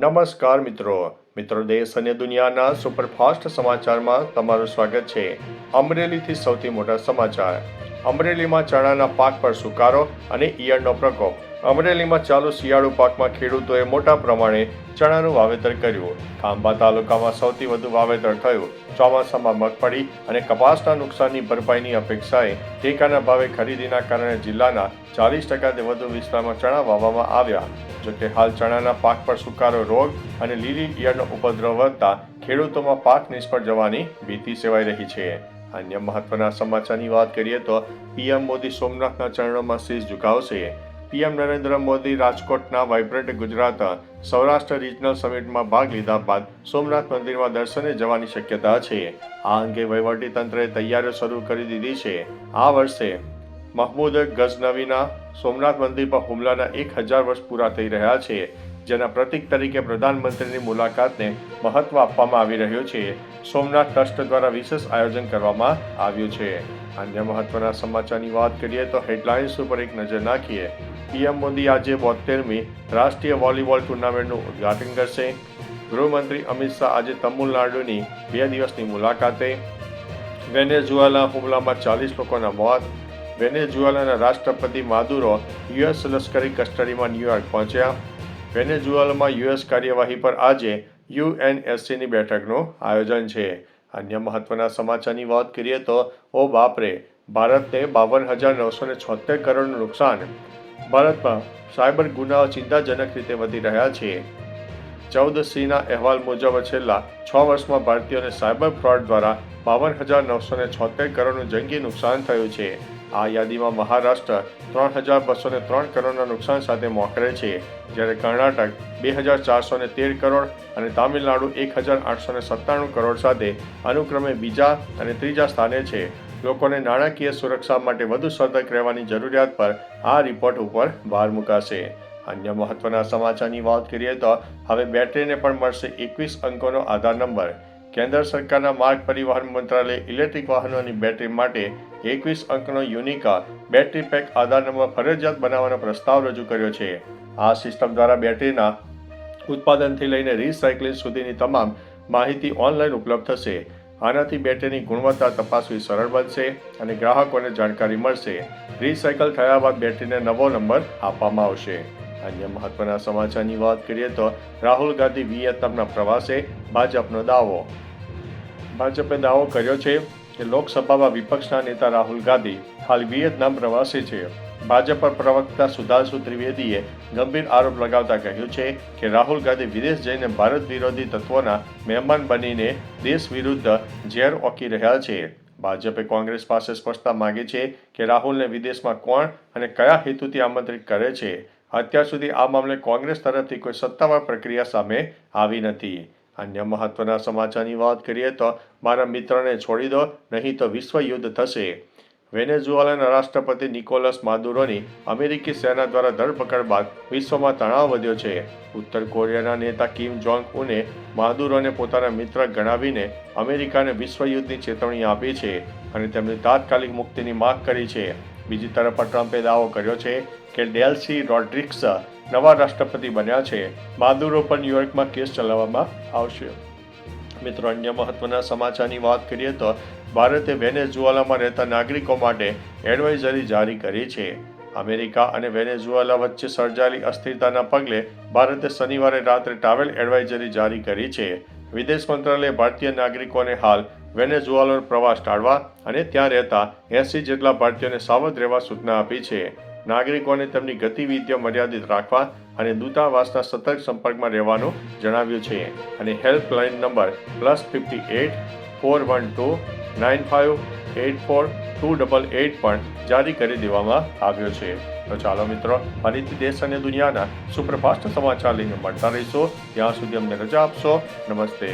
નમસ્કાર મિત્રો દેશ અને દુનિયાના સુપરફાસ્ટ સમાચારમાં તમારું સ્વાગત છે। અમરેલીથી સૌથી મોટા સમાચાર। અમરેલીમાં ચણાના પાક પર સુકારો અને ઈયળનો પ્રકોપ। અમરેલીમાં ચાલુ શિયાળુ પાકમાં ખેડૂતોએ મોટા પ્રમાણે ચણાનું વાવેતર કર્યું। ખાંભા તાલુકામાં સૌથી વધુ વાવેતર થયું। ચોમાસામાં મગફળી અને કપાસના નુકસાનની ભરપાઈની અપેક્ષાએ ટેકાના ભાવે ખરીદીના કારણે જિલ્લાના 40%થી વધુ વિસ્તારમાં ચણા વાવવામાં આવ્યા। જોકે હાલ ચણાના પાક પર સુકારો રોગ અને લીલી ઈયળનો ઉપદ્રવ વધતા ખેડૂતોમાં પાક નિષ્ફળ જવાની ભીતિ સેવાઈ રહી છે। અન્ય મહત્વના સમાચારની વાત કરીએ તો પીએમ મોદી સોમનાથના ચરણોમાં શીશ ઝુકાવશે। પીએમ નરેન્દ્ર મોદી રાજકોટના વાઇબ્રન્ટ ગુજરાત સૌરાષ્ટ્ર રિજનલ સમિટમાં ભાગ લીધા બાદ સોમનાથ મંદિરમાં દર્શને જવાની શક્યતા છે। આ અંગે વહીવટીતંત્રે તૈયારીઓ શરૂ કરી દીધી છે। આ વર્ષે મહમૂદ ગઝનવીના સોમનાથ મંદિર પર હુમલાના 1000 વર્ષ પૂરા થઈ રહ્યા છે, જેના પ્રતીક તરીકે પ્રધાનમંત્રીની મુલાકાતને મહત્વ આપવામાં આવી રહ્યું છે। સોમનાથ ટ્રસ્ટ દ્વારા વિશેષ આયોજન કરવામાં આવ્યું છે। અન્ય મહત્વના સમાચારની વાત કરીએ તો હેડલાઇન્સ ઉપર એક નજર નાખીએ। પીએમ મોદી આજે 72મી રાષ્ટ્રીય વોલીબોલ ટુર્નામેન્ટનું ઉદ્ઘાટન કરશે। ગૃહમંત્રી અમિત શાહ આજે તમિલનાડુની 2 દિવસની મુલાકાતે। વેનેઝુએલા હુમલામાં 40 લોકોના મોત। વેનેઝુએલાના રાષ્ટ્રપતિ માદુરો યુએસ લશ્કરી કસ્ટડીમાં ન્યૂયોર્ક પહોંચ્યા। વેનેઝુએલામાં યુએસ કાર્યવાહી પર આજે યુએનએસસીની બેઠકનું આયોજન છે। અન્ય મહત્વના સમાચારની વાત કરીએ તો ઓ બાપરે, ભારતને 52,976 કરોડનું નુકસાન। ભારતમાં સાયબર ગુનાઓ ચિંતાજનક રીતે વધી રહ્યા છે। 14Cના અહેવાલ મુજબ છેલ્લા 6 વર્ષમાં ભારતીયોને સાયબર ફ્રોડ દ્વારા 52,976 કરોડનું જંગી નુકસાન થયું છે। આ યાદીમાં મહારાષ્ટ્ર 3,203 કરોડના નુકસાન સાથે મોખરે છે, જ્યારે કર્ણાટક 2,413 કરોડ અને તામિલનાડુ 1,897 કરોડ સાથે અનુક્રમે બીજા અને ત્રીજા સ્થાને છે। લોકોને નાણાકીય સુરક્ષા માટે વધુ સતર્ક રહેવાની જરૂરિયાત પર આ રિપોર્ટ ઉપર ભાર મુકાશે। અન્ય મહત્વના સમાચારની વાત કરીએ તો હવે બેટરીને પણ મળશે 21 અંકોનો આધાર નંબર। કેન્દ્ર સરકારના માર્ગ પરિવહન મંત્રાલયે ઇલેક્ટ્રિક વાહનોની બેટરી માટે 21 અંકનો યુનિક બેટરી પેક આધાર નંબર ફરજિયાત બનાવવાનો પ્રસ્તાવ રજૂ કર્યો છે। આ સિસ્ટમ દ્વારા બેટરીના ઉત્પાદનથી લઈને રિસાયકલિંગ સુધીની તમામ માહિતી ઓનલાઈન ઉપલબ્ધ થશે। આનાથી બેટરીની ગુણવત્તા તપાસવી સરળ બનશે અને ગ્રાહકોને જાણકારી મળશે। રિસાયકલ થયા બાદ બેટરીને નવો નંબર આપવામાં આવશે। અન્ય મહત્વના સમાચારની વાત કરીએ તો રાહુલ ગાંધી વિયેતનામના પ્રવાસે, ભાજપનો દાવો। ભાજપે દાવો કર્યો છે કે લોકસભામાં વિપક્ષના નેતા રાહુલ ગાંધી હાલ વિયેતનામ પ્રવાસે છે। ભાજપ પ્રવક્તા સુધાંશુ ત્રિવેદીએ ગંભીર આરોપ લગાવતા કહ્યું છે કે રાહુલ ગાંધી વિદેશ જઈને ભારત વિરોધી તત્વોના મહેમાન બનીને દેશ વિરુદ્ધ ઝેર ઓકી રહ્યા છે। ભાજપે કોંગ્રેસ પાસે સ્પષ્ટતા માંગી છે કે રાહુલને વિદેશમાં કોણ અને કયા હેતુથી આમંત્રિત કરે છે। અત્યાર સુધી આ મામલે કોંગ્રેસ તરફથી કોઈ સત્તાવાર પ્રક્રિયા સામે આવી નથી। અન્ય મહત્વના સમાચારની વાત કરીએ તો મારા મિત્રને છોડી દો, નહીં તો વિશ્વ યુદ્ધ થશે। વેનેઝુએલાના રાષ્ટ્રપતિ નિકોલસ માદુરોની અમેરિકી સેના દ્વારા ધરપકડ બાદ વિશ્વમાં તણાવ વધ્યો છે। ઉત્તર કોરિયાના નેતા કિમ જોંગ ઉને માદુરોને પોતાના મિત્ર ગણાવીને અમેરિકાને વિશ્વ યુદ્ધની ચેતવણી આપી છે અને તેમની તાત્કાલિક મુક્તિની માંગ કરી છે। બીજી તરફ ટ્રમ્પે દાવો કર્યો છે કે ડેલ્સી રોડ્રિગ્સ નવા રાષ્ટ્રપતિ બન્યા છે। માદુરો પર ન્યૂયોર્કમાં કેસ ચલાવવામાં આવશે। મિત્રો, અન્ય મહત્વના સમાચારની વાત કરીએ તો ભારતે વેનેઝુએલામાં રહેતા નાગરિકો માટે એડવાઇઝરી જારી કરી છે। અમેરિકા અને વેનેઝુએલા વચ્ચે સર્જાયેલી અસ્થિરતાના પગલે ભારતે શનિવારે રાત્રે ટ્રાવેલ એડવાઇઝરી જારી કરી છે। વિદેશ મંત્રાલયે ભારતીય નાગરિકોને હાલ વેનેઝુએલાનો પ્રવાસ ટાળવા અને ત્યાં રહેતા 80 જેટલા ભારતીયોને સાવધ રહેવા સૂચના આપી છે। નાગરિકોને તેમની ગતિવિધિઓ મર્યાદિત રાખવા અને દૂતાવાસના સતર્ક સંપર્કમાં રહેવાનું જણાવ્યું છે અને હેલ્પલાઇન નંબર +58 412 9584 288 પણ જારી કરી દેવામાં આવ્યો છે। તો ચાલો મિત્રો, ફરીથી દેશ અને દુનિયાના સુપરફાસ્ટ સમાચાર લઈને મળતા રહીશું। ત્યાં સુધી અમને રજા આપશો। નમસ્તે।